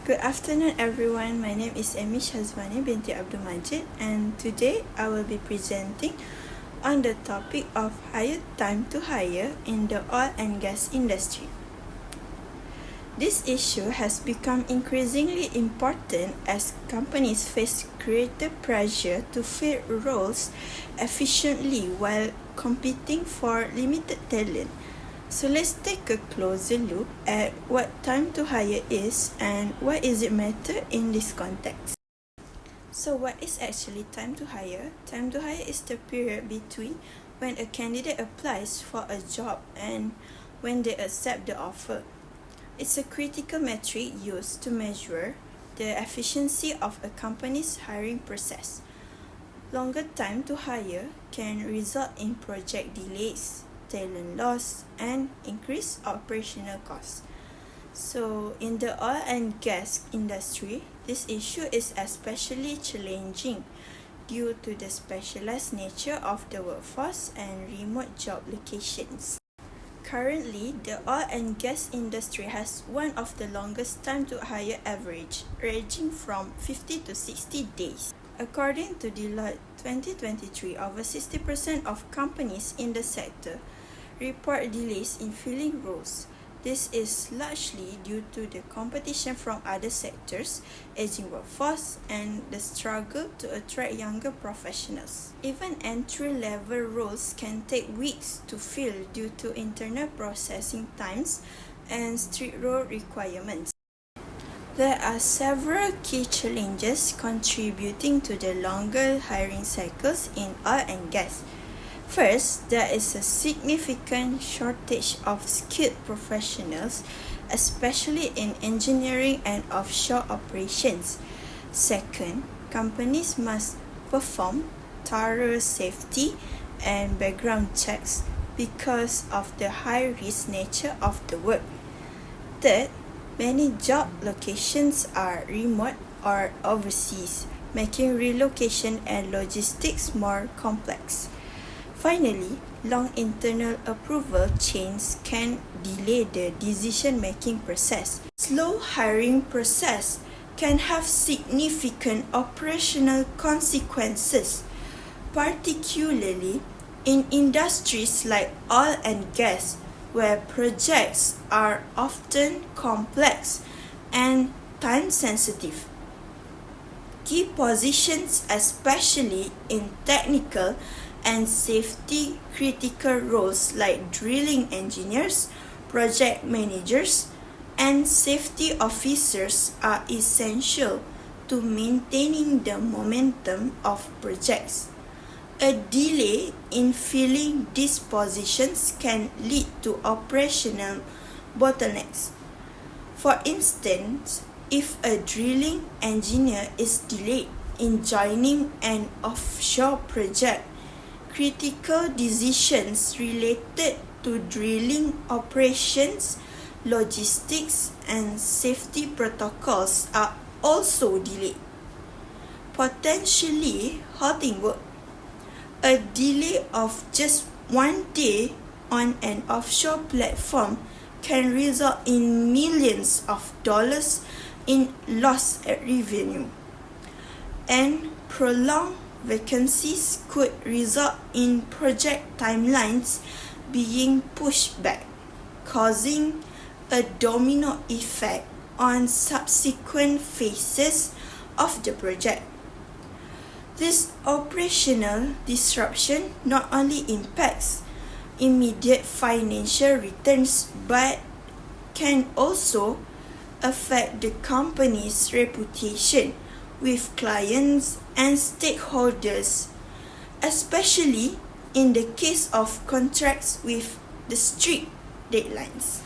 Good afternoon everyone, my name is Shazwani, Binti Abdul Majid, and today I will be presenting on the topic of higher time to hire in the oil and gas industry. This issue has become increasingly important as companies face greater pressure to fill roles efficiently while competing for limited talent. So let's take a closer look at what time to hire is and why is it matter in this context. So what is actually time to hire? Time to hire is the period between when a candidate applies for a job and when they accept the offer. It's a critical metric used to measure the efficiency of a company's hiring process. Longer time to hire can result in project delays, talent loss, and increased operational costs. So, in the oil and gas industry, this issue is especially challenging due to the specialized nature of the workforce and remote job locations. Currently, the oil and gas industry has one of the longest time to hire average, ranging from 50 to 60 days. According to Deloitte 2023, over 60% of companies in the sector report delays in filling roles. This is largely due to the competition from other sectors, aging workforce, and the struggle to attract younger professionals. Even entry-level roles can take weeks to fill due to internal processing times and strict role requirements. There are several key challenges contributing to the longer hiring cycles in oil and gas. First, there is a significant shortage of skilled professionals, especially in engineering and offshore operations. Second, companies must perform thorough safety and background checks because of the high-risk nature of the work. Third, many job locations are remote or overseas, making relocation and logistics more complex. Finally, long internal approval chains can delay the decision-making process. Slow hiring process can have significant operational consequences, particularly in industries like oil and gas, where projects are often complex and time-sensitive. Key positions, especially in technical and safety critical roles like drilling engineers, project managers, and safety officers are essential to maintaining the momentum of projects. A delay in filling these positions can lead to operational bottlenecks. For instance, if a drilling engineer is delayed in joining an offshore project, critical decisions related to drilling operations, logistics, and safety protocols are also delayed, potentially halting work. A delay of just one day on an offshore platform can result in millions of dollars in lost revenue, and prolonged vacancies could result in project timelines being pushed back, causing a domino effect on subsequent phases of the project. This operational disruption not only impacts immediate financial returns but can also affect the company's reputation with clients and stakeholders, especially in the case of contracts with the strict deadlines.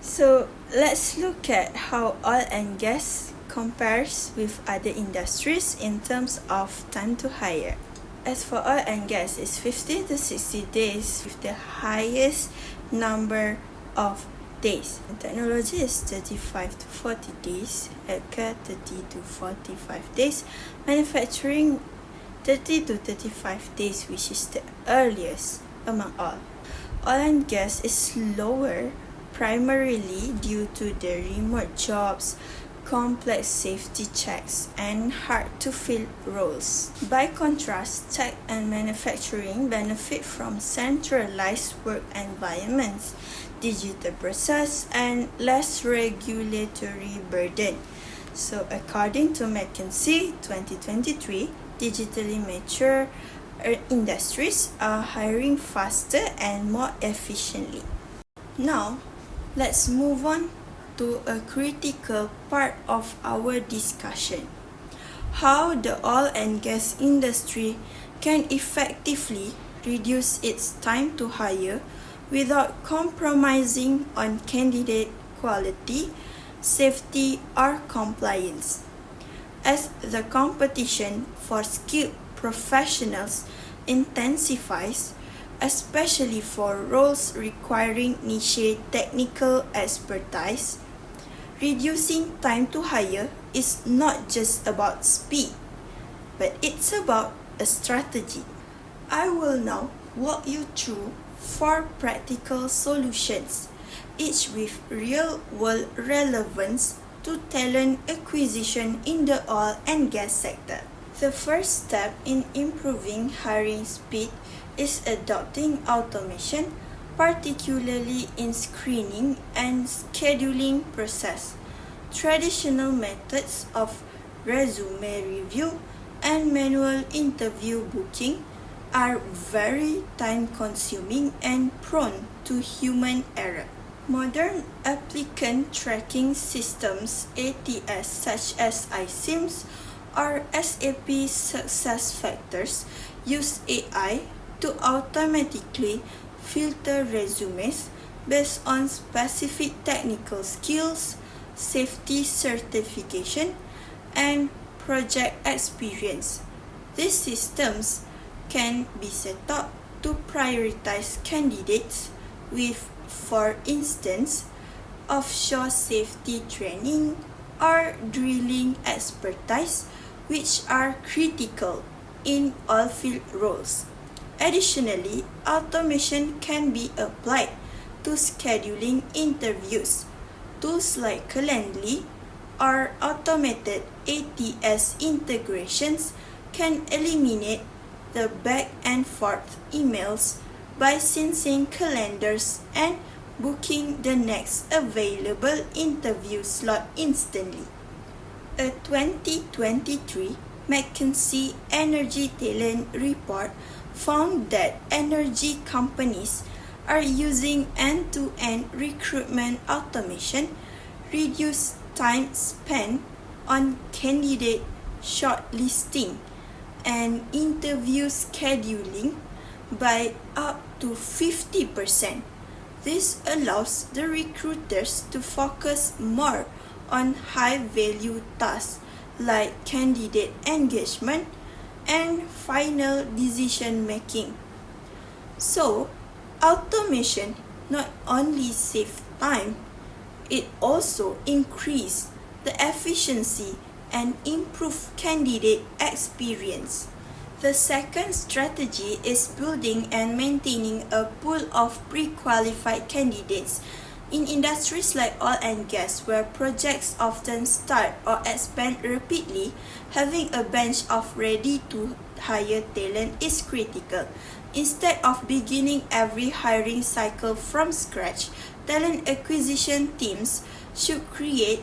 So let's look at how oil and gas compares with other industries in terms of time to hire. As for oil and gas, it's 50 to 60 days with the highest number of days. Technology is 35 to 40 days, healthcare 30 to 45 days, manufacturing 30 to 35 days, which is the earliest among all. Oil and gas is lower primarily due to the remote jobs, complex safety checks, and hard-to-fill roles. By contrast, tech and manufacturing benefit from centralized work environments, digital process, and less regulatory burden. So according to McKinsey 2023, digitally mature industries are hiring faster and more efficiently. Now, let's move on to a critical part of our discussion: how the oil and gas industry can effectively reduce its time to hire without compromising on candidate quality, safety, or compliance. As the competition for skilled professionals intensifies, especially for roles requiring niche technical expertise, reducing time to hire is not just about speed, but it's about a strategy. I will now walk you through 4 practical solutions, each with real-world relevance to talent acquisition in the oil and gas sector. The first step in improving hiring speed is adopting automation, particularly in screening and scheduling process. Traditional methods of resume review and manual interview booking are very time-consuming and prone to human error. Modern applicant tracking systems ATS such as iSIMS or SAP SuccessFactors use AI to automatically filter resumes based on specific technical skills, safety certification, and project experience. These systems can be set up to prioritize candidates with, for instance, offshore safety training or drilling expertise, which are critical in oilfield roles. Additionally, automation can be applied to scheduling interviews. Tools like Calendly or automated ATS integrations can eliminate the back and forth emails by syncing calendars and booking the next available interview slot instantly. A 2023 McKinsey Energy Talent Report found that energy companies are using end-to-end recruitment automation, reduce time spent on candidate shortlisting and interview scheduling by up to 50%. This allows the recruiters to focus more on high-value tasks like candidate engagement and final decision-making. So, automation not only saves time, it also increases the efficiency and improves candidate experience. The second strategy is building and maintaining a pool of pre-qualified candidates. In industries like oil and gas, where projects often start or expand rapidly, having a bench of ready-to-hire talent is critical. Instead of beginning every hiring cycle from scratch, talent acquisition teams should create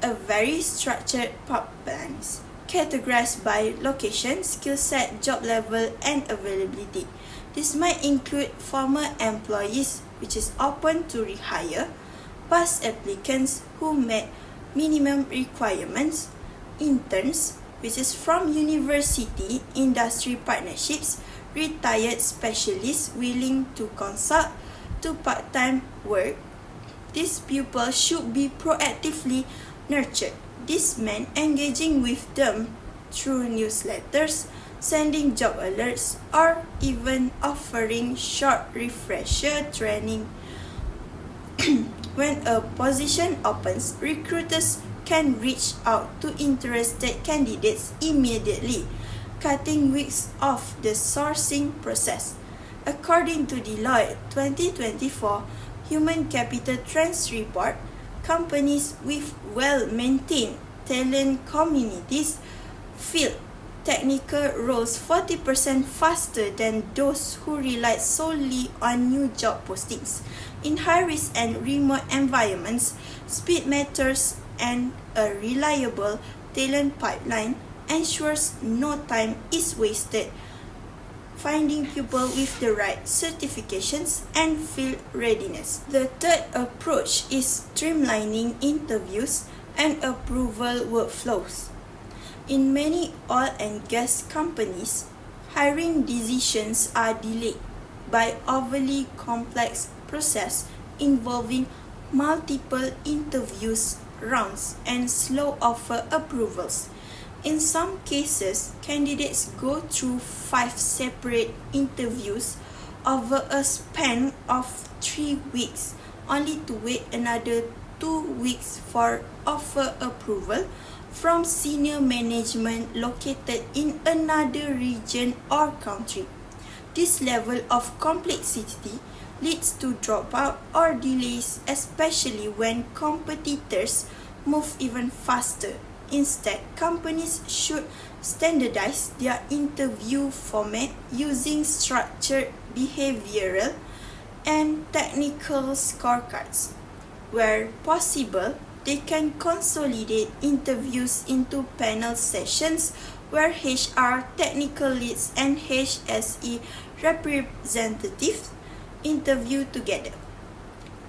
a very structured pipelines, categorized by location, skill set, job level, and availability. This might include former employees, which is open to rehire, past applicants who met minimum requirements, interns, which is from university industry partnerships, retired specialists willing to consult, to part-time work. These pupils should be proactively nurtured. This meant engaging with them through newsletters, sending job alerts, or even offering short refresher training. When a position opens, recruiters can reach out to interested candidates immediately, cutting weeks off the sourcing process. According to Deloitte 2024 Human Capital Trends Report, companies with well-maintained talent communities fill technical roles 40% faster than those who rely solely on new job postings. In high-risk and remote environments, speed matters, and a reliable talent pipeline ensures no time is wasted finding people with the right certifications and field readiness. The third approach is streamlining interviews and approval workflows. In many oil and gas companies, hiring decisions are delayed by overly complex process involving multiple interviews rounds and slow offer approvals. In some cases, candidates go through 5 separate interviews over a span of 3 weeks, only to wait another 2 weeks for offer approval from senior management located in another region or country. This level of complexity leads to dropout or delays, especially when competitors move even faster. Instead, companies should standardize their interview format using structured behavioral and technical scorecards. Where possible, they can consolidate interviews into panel sessions where HR, technical leads, and HSE representatives interview together.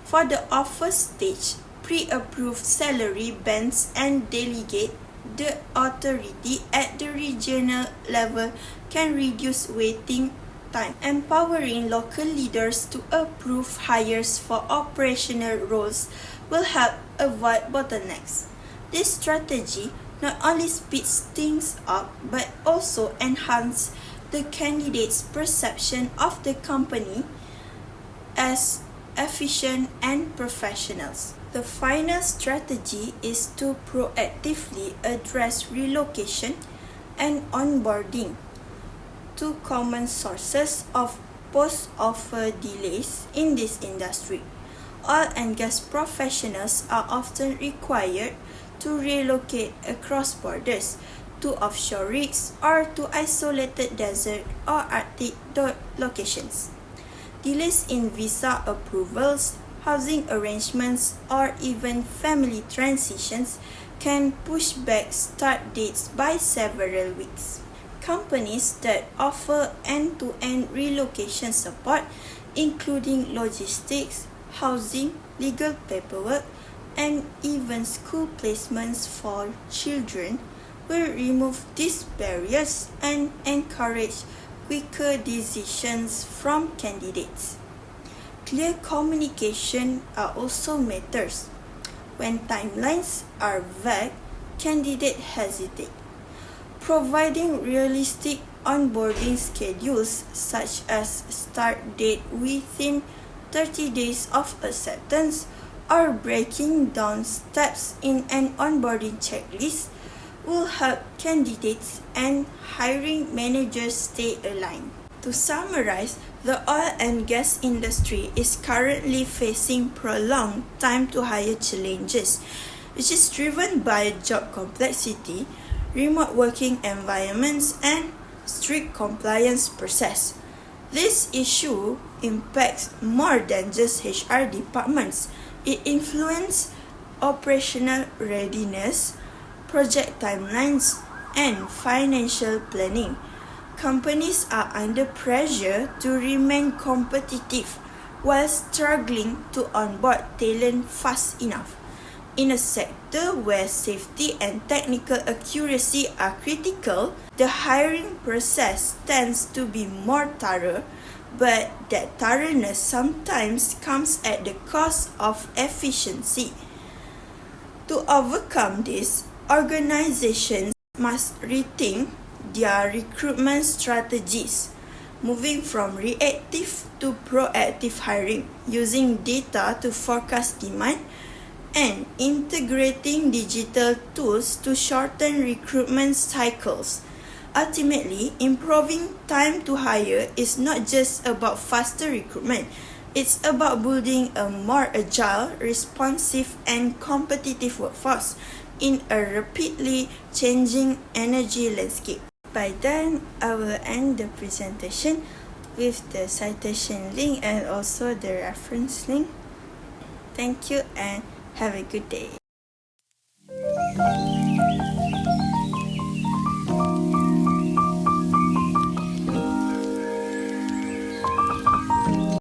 For the offer stage, pre-approved salary bands and delegate the authority at the regional level can reduce waiting time, empowering local leaders to approve hires for operational roles will help avoid bottlenecks. This strategy not only speeds things up but also enhances the candidate's perception of the company as efficient and professionals. The final strategy is to proactively address relocation and onboarding, two common sources of post-offer delays in this industry. Oil and gas professionals are often required to relocate across borders to offshore rigs or to isolated desert or Arctic locations. Delays in visa approvals, housing arrangements, or even family transitions can push back start dates by several weeks. Companies that offer end-to-end relocation support, including logistics, housing, legal paperwork, and even school placements for children, will remove these barriers and encourage quicker decisions from candidates. Clear communication also matters. When timelines are vague, candidates hesitate. Providing realistic onboarding schedules such as start date within 30 days of acceptance or breaking down steps in an onboarding checklist will help candidates and hiring managers stay aligned. To summarize, the oil and gas industry is currently facing prolonged time to hire challenges, which is driven by job complexity, remote working environments, and strict compliance process. This issue impacts more than just HR departments. It influences operational readiness, project timelines, and financial planning. Companies are under pressure to remain competitive while struggling to onboard talent fast enough. In a sector where safety and technical accuracy are critical, the hiring process tends to be more thorough, but that thoroughness sometimes comes at the cost of efficiency. To overcome this, organizations must rethink their recruitment strategies, moving from reactive to proactive hiring, using data to forecast demand, and integrating digital tools to shorten recruitment cycles. Ultimately, improving time to hire is not just about faster recruitment, It's about building a more agile, responsive, and competitive workforce in a rapidly changing energy landscape. By then, I will end the presentation with the citation link and also the reference link. Thank you and have a good day.